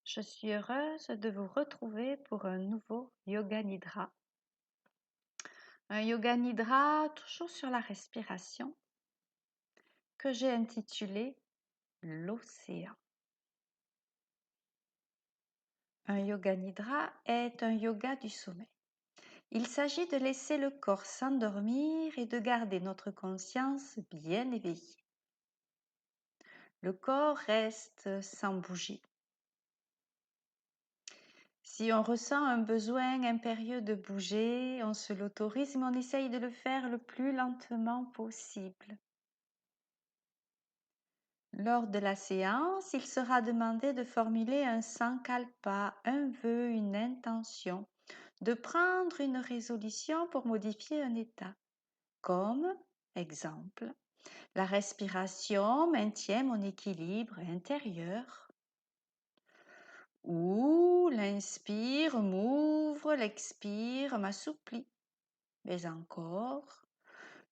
Je suis heureuse de vous retrouver pour un nouveau Yoga Nidra. Un Yoga Nidra toujours sur la respiration que j'ai intitulé l'océan. Un Yoga Nidra est un yoga du sommeil. Il s'agit de laisser le corps s'endormir et de garder notre conscience bien éveillée. Le corps reste sans bouger. Si on ressent un besoin impérieux de bouger, on se l'autorise, mais on essaye de le faire le plus lentement possible. Lors de la séance, il sera demandé de formuler un sankalpa, un vœu, une intention, de prendre une résolution pour modifier un état, comme, exemple, la respiration maintient mon équilibre intérieur, ou l'inspire m'ouvre, l'expire m'assouplit, mais encore,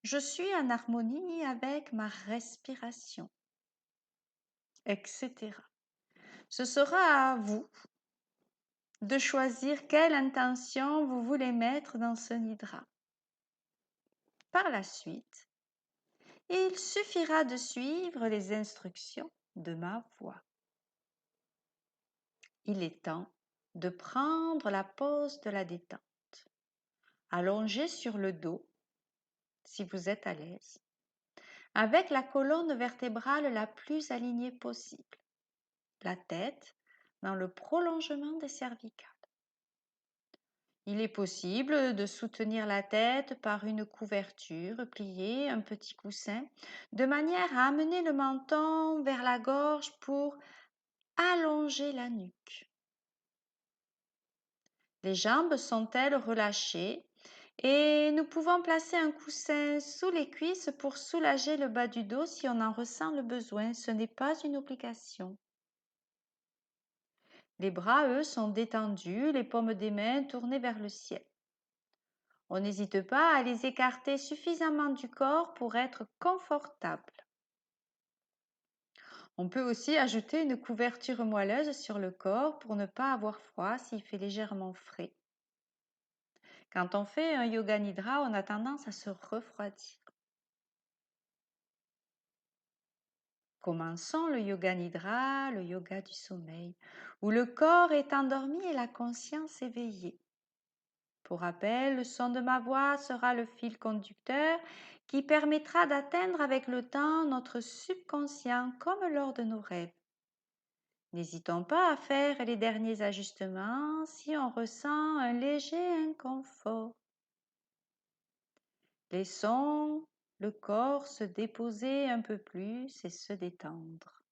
je suis en harmonie avec ma respiration, etc. Ce sera à vous de choisir quelle intention vous voulez mettre dans ce nidra. Par la suite, il suffira de suivre les instructions de ma voix. Il est temps de prendre la pose de la détente. Allongé sur le dos, si vous êtes à l'aise, avec la colonne vertébrale la plus alignée possible, la tête dans le prolongement des cervicales. Il est possible de soutenir la tête par une couverture pliée, un petit coussin, de manière à amener le menton vers la gorge pour allonger la nuque. Les jambes sont-elles relâchées et nous pouvons placer un coussin sous les cuisses pour soulager le bas du dos si on en ressent le besoin. Ce n'est pas une obligation. Les bras, eux, sont détendus, les paumes des mains tournées vers le ciel. On n'hésite pas à les écarter suffisamment du corps pour être confortable. On peut aussi ajouter une couverture moelleuse sur le corps pour ne pas avoir froid s'il fait légèrement frais. Quand on fait un yoga nidra, on a tendance à se refroidir. Commençons le yoga nidra, le yoga du sommeil, où le corps est endormi et la conscience éveillée. Pour rappel, le son de ma voix sera le fil conducteur qui permettra d'atteindre avec le temps notre subconscient comme lors de nos rêves. N'hésitons pas à faire les derniers ajustements si on ressent un léger inconfort. Laissons le corps se déposer un peu plus et se détendre.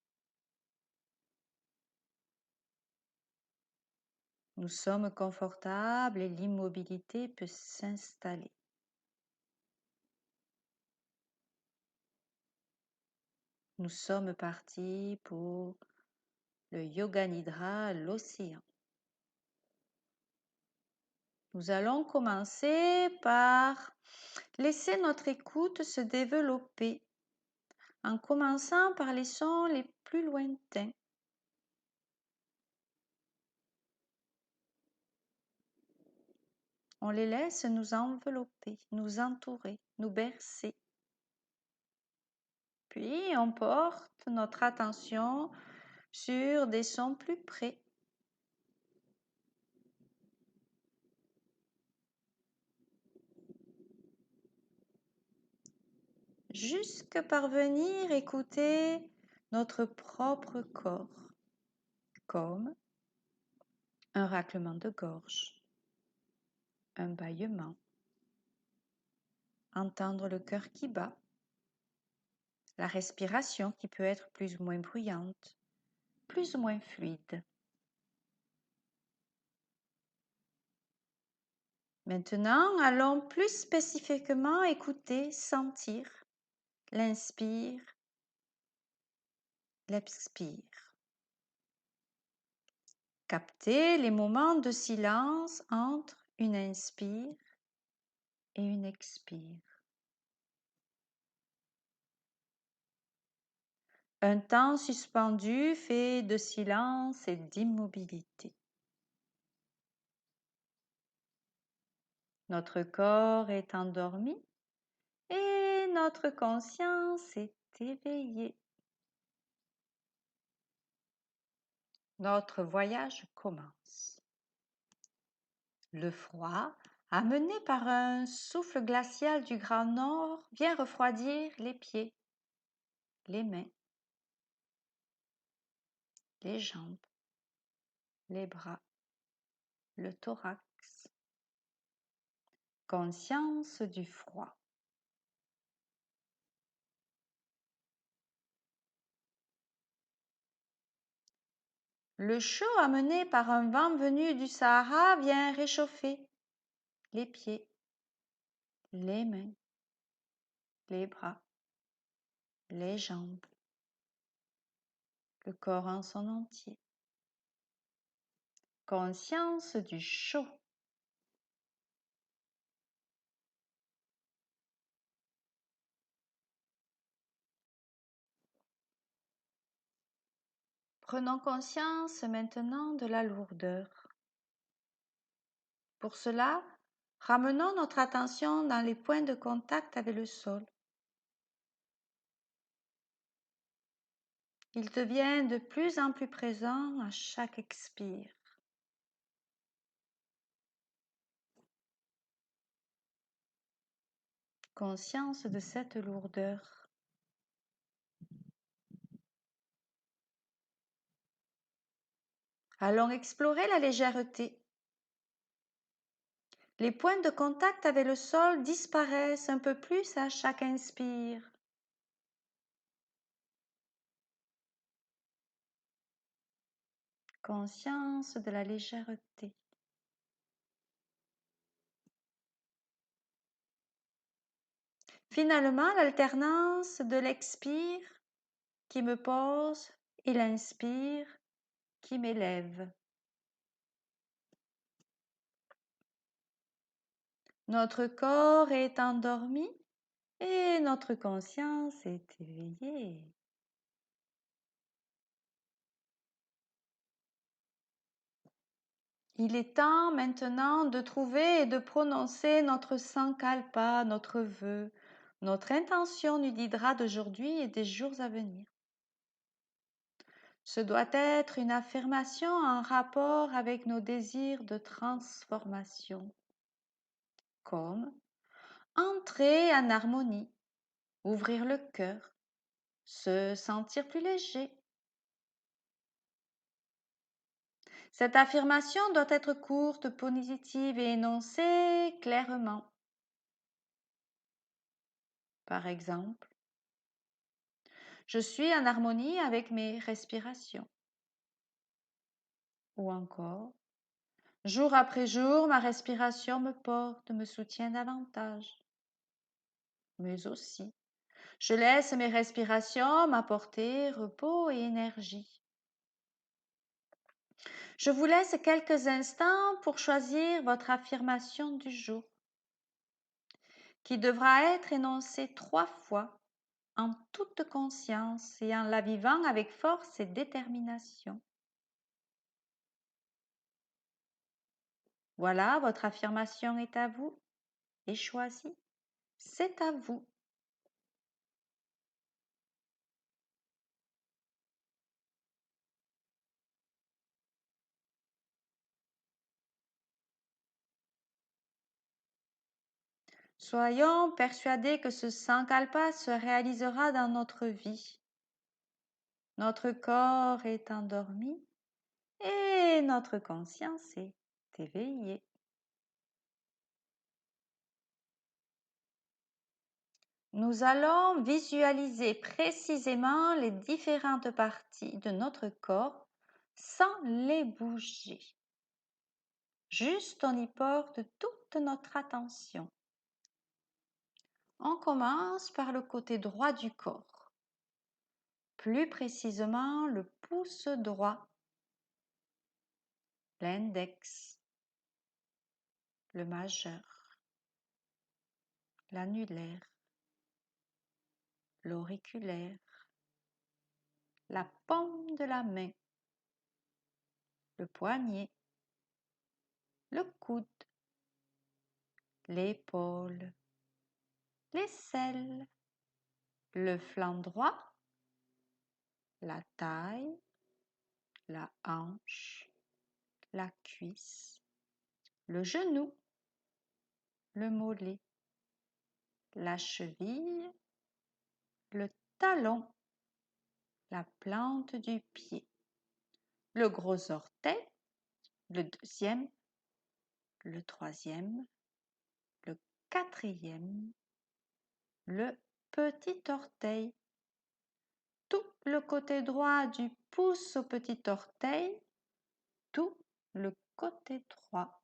Nous sommes confortables et l'immobilité peut s'installer. Nous sommes partis pour le Yoga Nidra, l'océan. Nous allons commencer par laisser notre écoute se développer en commençant par les sons les plus lointains. On les laisse nous envelopper, nous entourer, nous bercer. Puis on porte notre attention sur des sons plus près. Jusque parvenir écouter notre propre corps, comme un raclement de gorge, un bâillement, entendre le cœur qui bat, la respiration qui peut être plus ou moins bruyante, plus ou moins fluide. Maintenant, allons plus spécifiquement écouter, sentir l'inspire, l'expire. Capter les moments de silence entre une inspire et une expire. Un temps suspendu fait de silence et d'immobilité. Notre corps est endormi et notre conscience est éveillée. Notre voyage commence. Le froid, amené par un souffle glacial du Grand Nord, vient refroidir les pieds, les mains, les jambes, les bras, le thorax. Conscience du froid. Le chaud amené par un vent venu du Sahara vient réchauffer les pieds, les mains, les bras, les jambes, le corps en son entier. Conscience du chaud. Prenons conscience maintenant de la lourdeur. Pour cela, ramenons notre attention dans les points de contact avec le sol. Il devient de plus en plus présent à chaque expire. Conscience de cette lourdeur. Allons explorer la légèreté. Les points de contact avec le sol disparaissent un peu plus à chaque inspire. Conscience de la légèreté. Finalement, l'alternance de l'expire qui me pose et l'inspire qui m'élève. Notre corps est endormi et notre conscience est éveillée. Il est temps maintenant de trouver et de prononcer notre sankalpa, notre vœu, notre intention nudhydra d'aujourd'hui et des jours à venir. Ce doit être une affirmation en rapport avec nos désirs de transformation, comme entrer en harmonie, ouvrir le cœur, se sentir plus léger. Cette affirmation doit être courte, positive et énoncée clairement. Par exemple, je suis en harmonie avec mes respirations. Ou encore, jour après jour, ma respiration me porte, me soutient davantage. Mais aussi, je laisse mes respirations m'apporter repos et énergie. Je vous laisse quelques instants pour choisir votre affirmation du jour, qui devra être énoncée 3 fois en toute conscience et en la vivant avec force et détermination. Voilà, votre affirmation est à vous et choisie. C'est à vous. Soyons persuadés que ce sankalpa se réalisera dans notre vie. Notre corps est endormi et notre conscience est éveillée. Nous allons visualiser précisément les différentes parties de notre corps sans les bouger. Juste on y porte toute notre attention. On commence par le côté droit du corps, plus précisément le pouce droit, l'index, le majeur, l'annulaire, l'auriculaire, la paume de la main, le poignet, le coude, l'épaule, l'aisselle, le flanc droit, la taille, la hanche, la cuisse, le genou, le mollet, la cheville, le talon, la plante du pied, le gros orteil, le deuxième, le troisième, le quatrième, le petit orteil, tout le côté droit du pouce au petit orteil, tout le côté droit.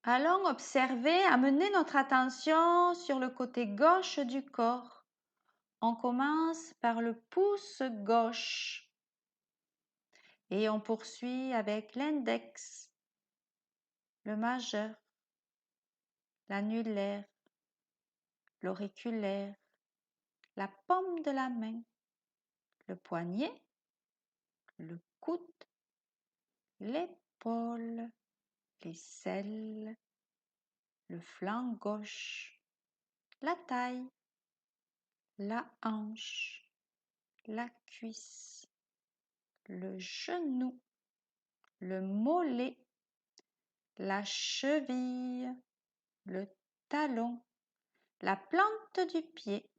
Allons observer, amener notre attention sur le côté gauche du corps. On commence par le pouce gauche et on poursuit avec l'index, le majeur, l'annulaire, l'auriculaire, la paume de la main, le poignet, le coude, l'épaule, l'aisselle, le flanc gauche, la taille, la hanche, la cuisse, le genou, le mollet, la cheville, le talon, la plante du pied,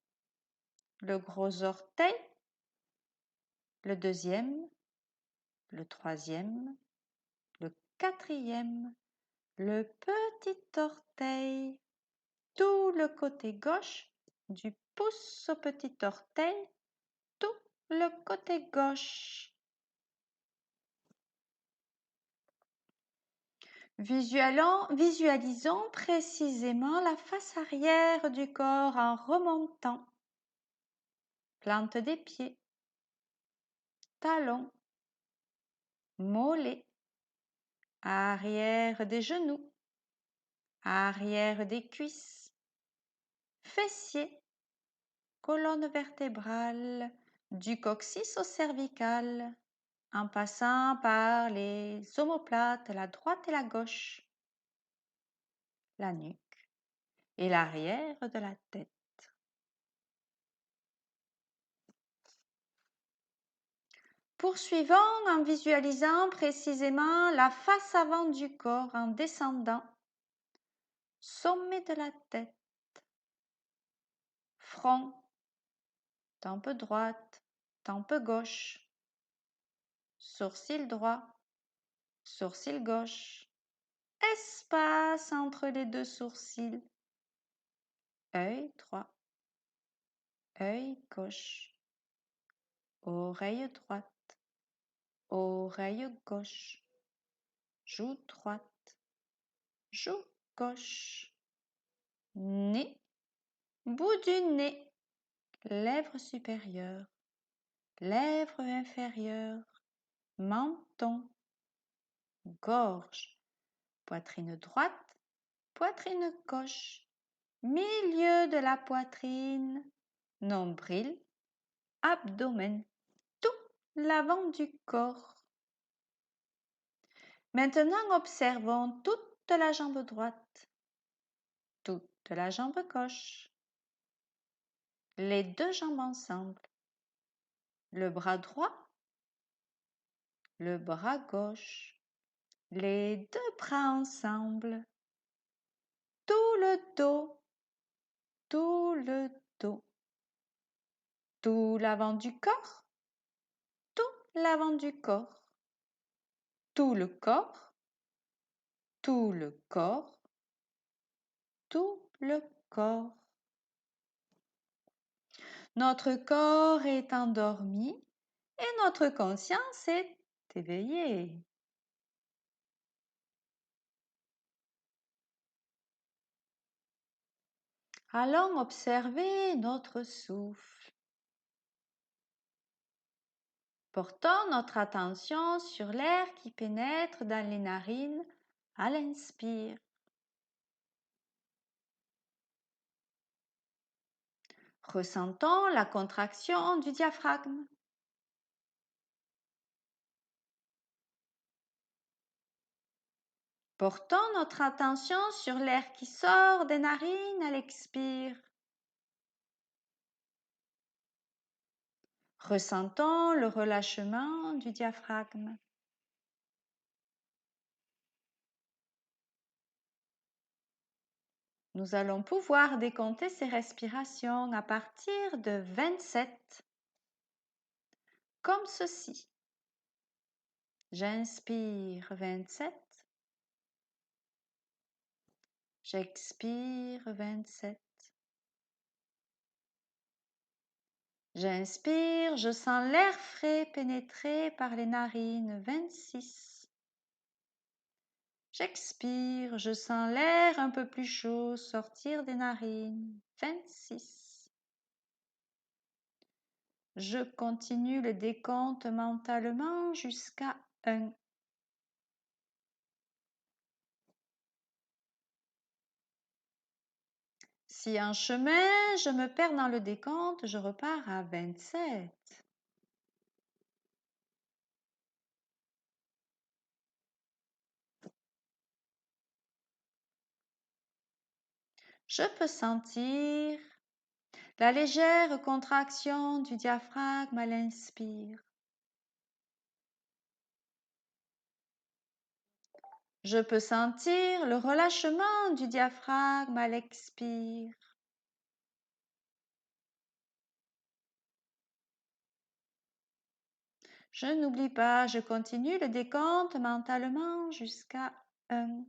le gros orteil, le deuxième, le troisième, le quatrième, le petit orteil, tout le côté gauche du pouce au petit orteil, tout le côté gauche. Visualisons précisément la face arrière du corps en remontant. Plante des pieds, talons, mollets, arrière des genoux, arrière des cuisses, fessiers, colonne vertébrale, du coccyx au cervical, en passant par les omoplates, la droite et la gauche, la nuque et l'arrière de la tête. Poursuivons en visualisant précisément la face avant du corps en descendant, sommet de la tête, front, tempe droite, tempe gauche, sourcil droit, sourcil gauche, espace entre les deux sourcils, œil droit, œil gauche, oreille droite, oreille gauche, joue droite, joue gauche, nez, bout du nez, lèvres supérieures, lèvres inférieures, menton, gorge, poitrine droite, poitrine gauche, milieu de la poitrine, nombril, abdomen, tout l'avant du corps. Maintenant, observons toute la jambe droite, toute la jambe gauche, les deux jambes ensemble, le bras droit, le bras gauche, les deux bras ensemble, tout le dos, tout le dos, tout l'avant du corps, tout l'avant du corps, tout le corps, tout le corps, tout le corps. Notre corps est endormi et notre conscience est éveillée. Allons observer notre souffle. Portons notre attention sur l'air qui pénètre dans les narines à l'inspire. Ressentons la contraction du diaphragme. Portons notre attention sur l'air qui sort des narines à l'expire. Ressentons le relâchement du diaphragme. Nous allons pouvoir décompter ces respirations à partir de 27, comme ceci. J'inspire 27. J'expire 27. J'inspire, je sens l'air frais pénétrer par les narines 26. J'expire, je sens l'air un peu plus chaud sortir des narines 26. Je continue le décompte mentalement jusqu'à 1. Si en chemin je me perds dans le décompte, je repars à 27. Je peux sentir la légère contraction du diaphragme à l'inspire. Je peux sentir le relâchement du diaphragme à l'expire. Je n'oublie pas, je continue le décompte mentalement jusqu'à 1.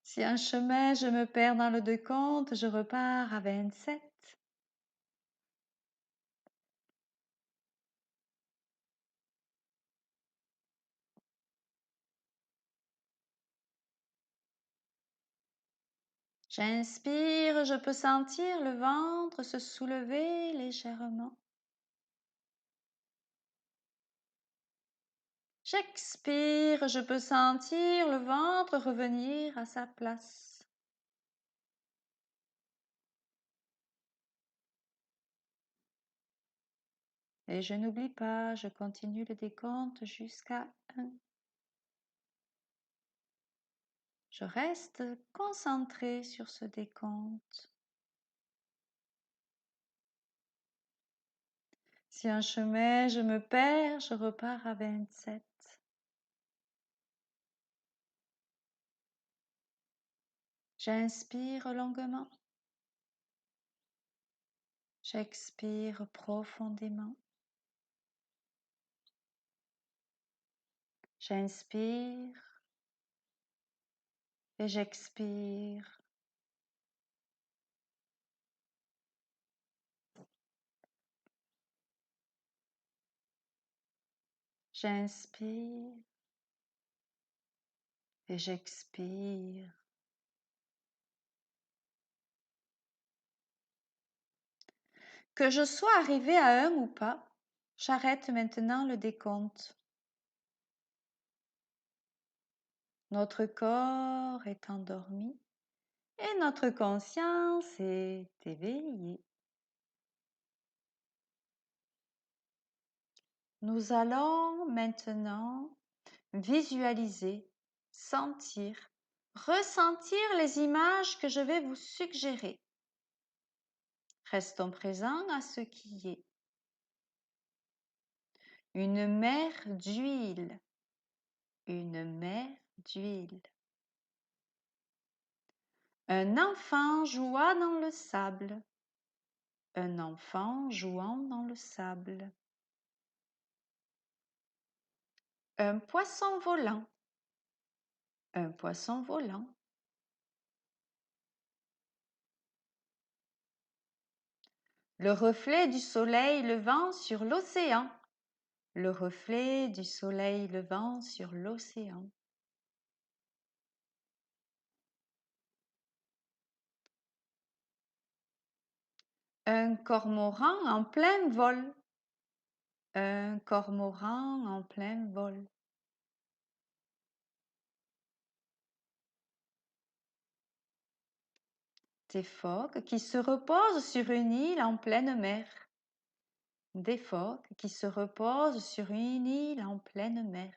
Si en chemin je me perds dans le décompte, je repars à 27. J'inspire, je peux sentir le ventre se soulever légèrement. J'expire, je peux sentir le ventre revenir à sa place. Et je n'oublie pas, je continue le décompte jusqu'à 1. Je reste concentrée sur ce décompte. Si en chemin je me perds, je repars à 27. J'inspire longuement. J'expire profondément. J'inspire et j'expire. J'inspire et j'expire. Que je sois arrivée à 1 ou pas, j'arrête maintenant le décompte. Notre corps est endormi et notre conscience est éveillée. Nous allons maintenant visualiser, sentir, ressentir les images que je vais vous suggérer. Restons présents à ce qui est. Une mer d'huile. Une mer d'huile. Un enfant jouant dans le sable. Un enfant jouant dans le sable. Un poisson volant. Un poisson volant. Le reflet du soleil levant sur l'océan. Le reflet du soleil levant sur l'océan. Un cormoran en plein vol. Un cormoran en plein vol. Des phoques qui se reposent sur une île en pleine mer. Des phoques qui se reposent sur une île en pleine mer.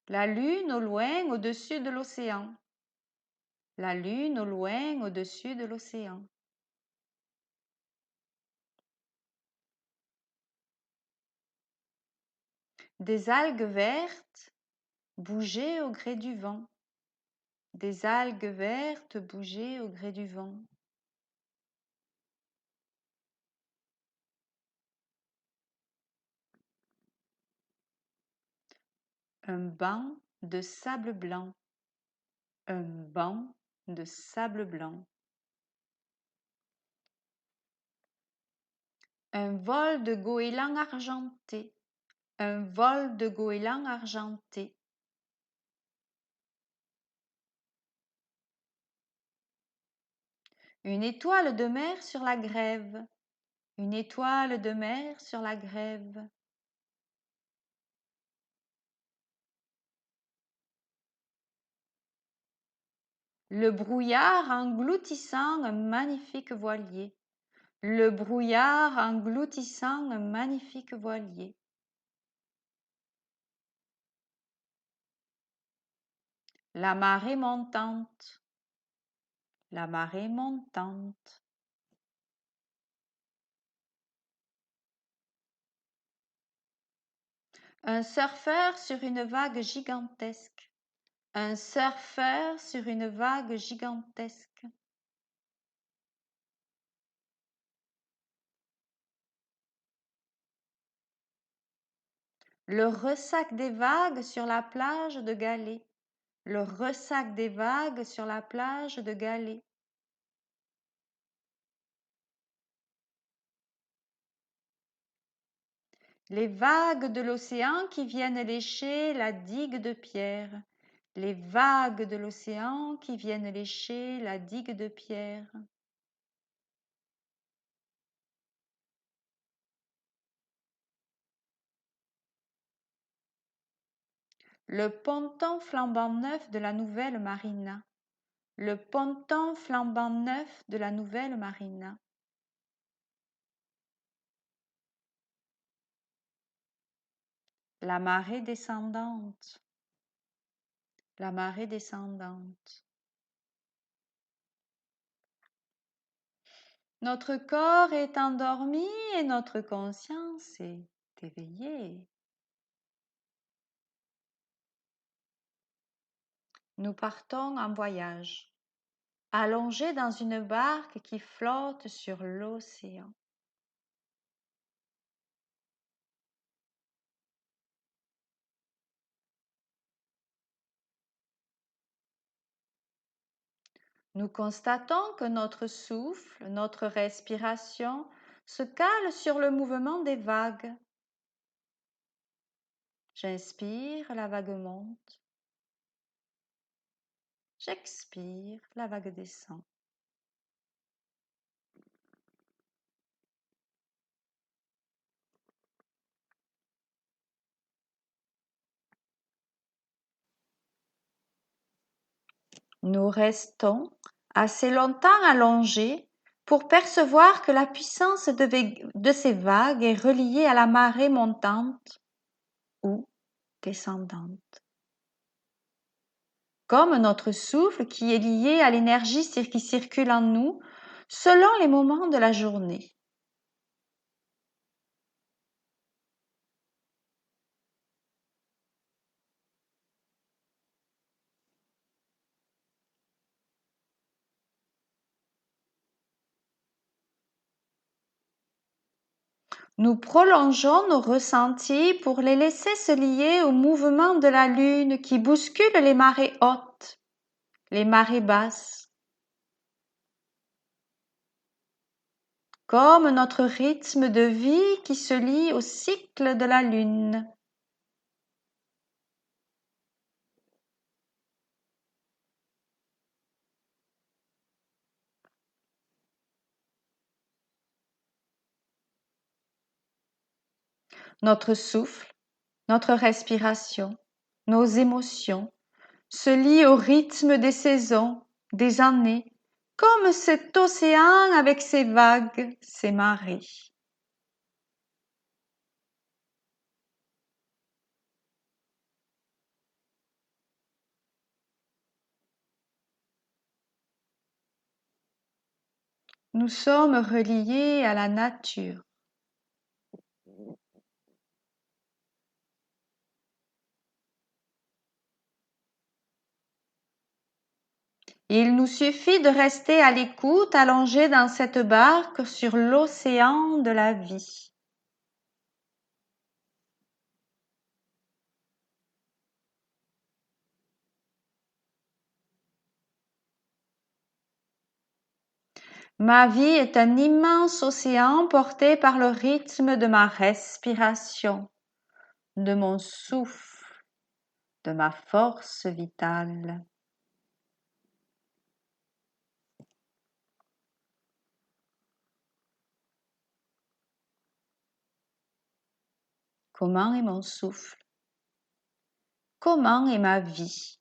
La lune au loin au-dessus de l'océan. La lune au loin au-dessus de l'océan. Des algues vertes bouger au gré du vent. Des algues vertes bouger au gré du vent. Un banc de sable blanc. Un banc de sable blanc. Un vol de goéland argenté. Un vol de goéland argenté. Une étoile de mer sur la grève. Une étoile de mer sur la grève. Le brouillard engloutissant un magnifique voilier. Le brouillard engloutissant un magnifique voilier. La marée montante. La marée montante. Un surfeur sur une vague gigantesque. Un surfeur sur une vague gigantesque. Le ressac des vagues sur la plage de Galets. Le ressac des vagues sur la plage de Galets. Les vagues de l'océan qui viennent lécher la digue de pierre. Les vagues de l'océan qui viennent lécher la digue de pierre. Le ponton flambant neuf de la nouvelle marina. Le ponton flambant neuf de la nouvelle marina. La marée descendante. La marée descendante. Notre corps est endormi et notre conscience est éveillée. Nous partons en voyage, allongés dans une barque qui flotte sur l'océan. Nous constatons que notre souffle, notre respiration se cale sur le mouvement des vagues. J'inspire, la vague monte. J'expire, la vague descend. Nous restons assez longtemps allongés pour percevoir que la puissance de ces vagues est reliée à la marée montante ou descendante. Comme notre souffle qui est lié à l'énergie qui circule en nous selon les moments de la journée. Nous prolongeons nos ressentis pour les laisser se lier au mouvement de la lune qui bouscule les marées hautes, les marées basses. Comme notre rythme de vie qui se lie au cycle de la lune. Notre souffle Notre respiration, nos émotions se lient au rythme des saisons, des années, comme cet océan avec ses vagues, ses marées. Nous sommes reliés à la nature. Il nous suffit de rester à l'écoute, allongés dans cette barque sur l'océan de la vie. Ma vie est un immense océan porté par le rythme de ma respiration, de mon souffle, de ma force vitale. Comment est mon souffle? Comment est ma vie?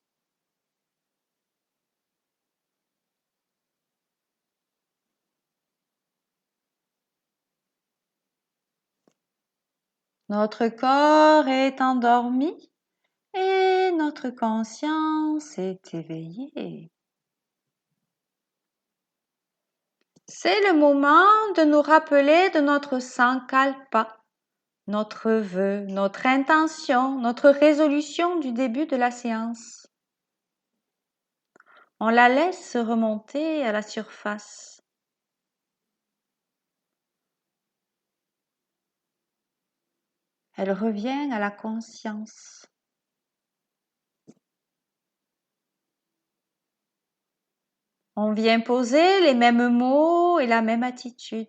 Notre corps est endormi et notre conscience est éveillée. C'est le moment de nous rappeler de notre sankalpa, notre vœu, notre intention, notre résolution du début de la séance. On la laisse remonter à la surface. Elle revient à la conscience. On vient poser les mêmes mots et la même attitude.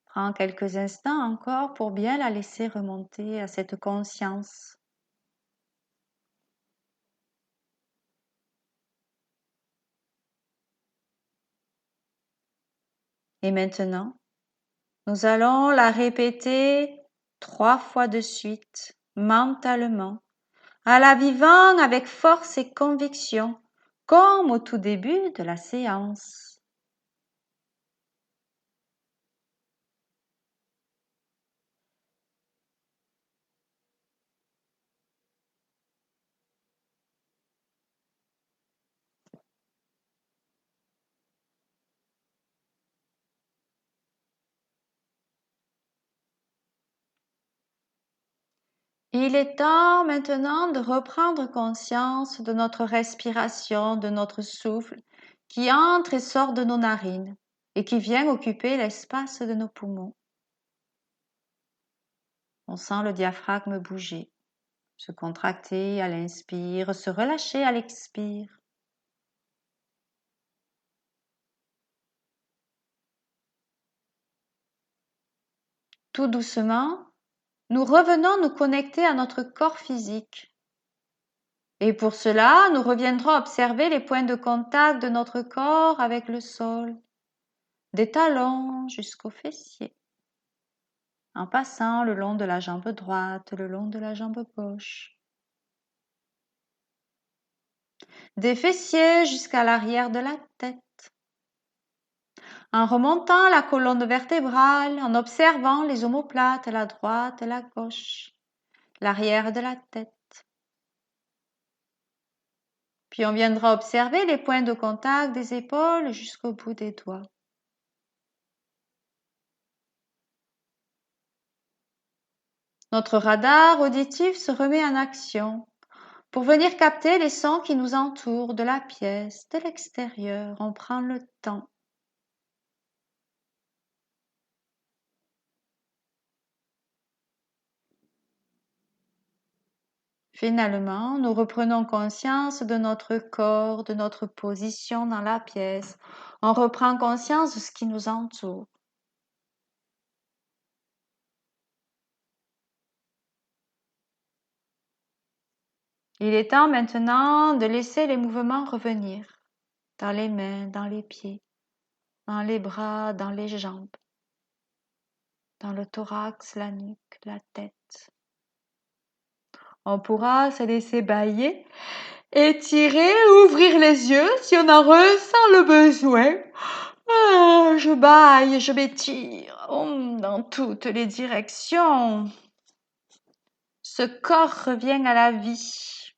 Prends quelques instants encore pour bien la laisser remonter à cette conscience. Et maintenant, nous allons la répéter 3 fois de suite, mentalement, en la vivant avec force et conviction, comme au tout début de la séance. Il est temps maintenant de reprendre conscience de notre respiration, de notre souffle qui entre et sort de nos narines et qui vient occuper l'espace de nos poumons. On sent le diaphragme bouger, se contracter à l'inspire, se relâcher à l'expire. Tout doucement, nous revenons nous connecter à notre corps physique. Et pour cela, nous reviendrons observer les points de contact de notre corps avec le sol, des talons jusqu'aux fessiers, en passant le long de la jambe droite, le long de la jambe gauche, des fessiers jusqu'à l'arrière de la tête, en remontant la colonne vertébrale, en observant les omoplates, la droite et la gauche, l'arrière de la tête. Puis on viendra observer les points de contact des épaules jusqu'au bout des doigts. Notre radar auditif se remet en action pour venir capter les sons qui nous entourent de la pièce, de l'extérieur. On prend le temps. Finalement, nous reprenons conscience de notre corps, de notre position dans la pièce. On reprend conscience de ce qui nous entoure. Il est temps maintenant de laisser les mouvements revenir dans les mains, dans les pieds, dans les bras, dans les jambes, dans le thorax, la nuque, la tête. On pourra se laisser bailler, étirer, ouvrir les yeux si on en ressent le besoin. Ah, je baille, je m'étire dans toutes les directions. Ce corps revient à la vie,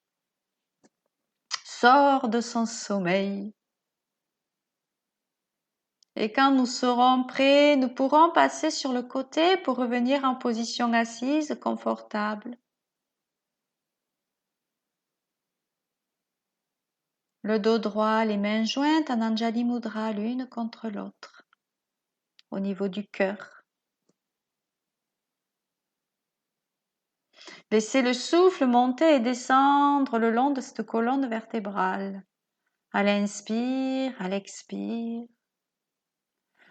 sort de son sommeil. Et quand nous serons prêts, nous pourrons passer sur le côté pour revenir en position assise confortable. Le dos droit, les mains jointes en Anjali Mudra l'une contre l'autre, au niveau du cœur. Laissez le souffle monter et descendre le long de cette colonne vertébrale. À l'inspire, à l'expire.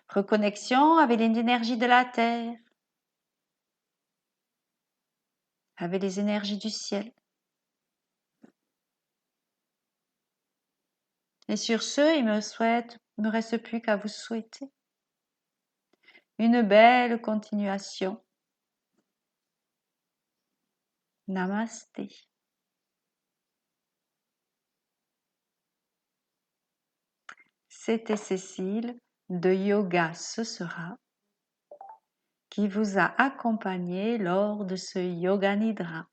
Reconnexion avec l'énergie de la terre, avec les énergies du ciel. Et sur ce, il me reste plus qu'à vous souhaiter une belle continuation. Namasté. C'était Cécile de Yoga Ce Sera qui vous a accompagné lors de ce Yoga Nidra.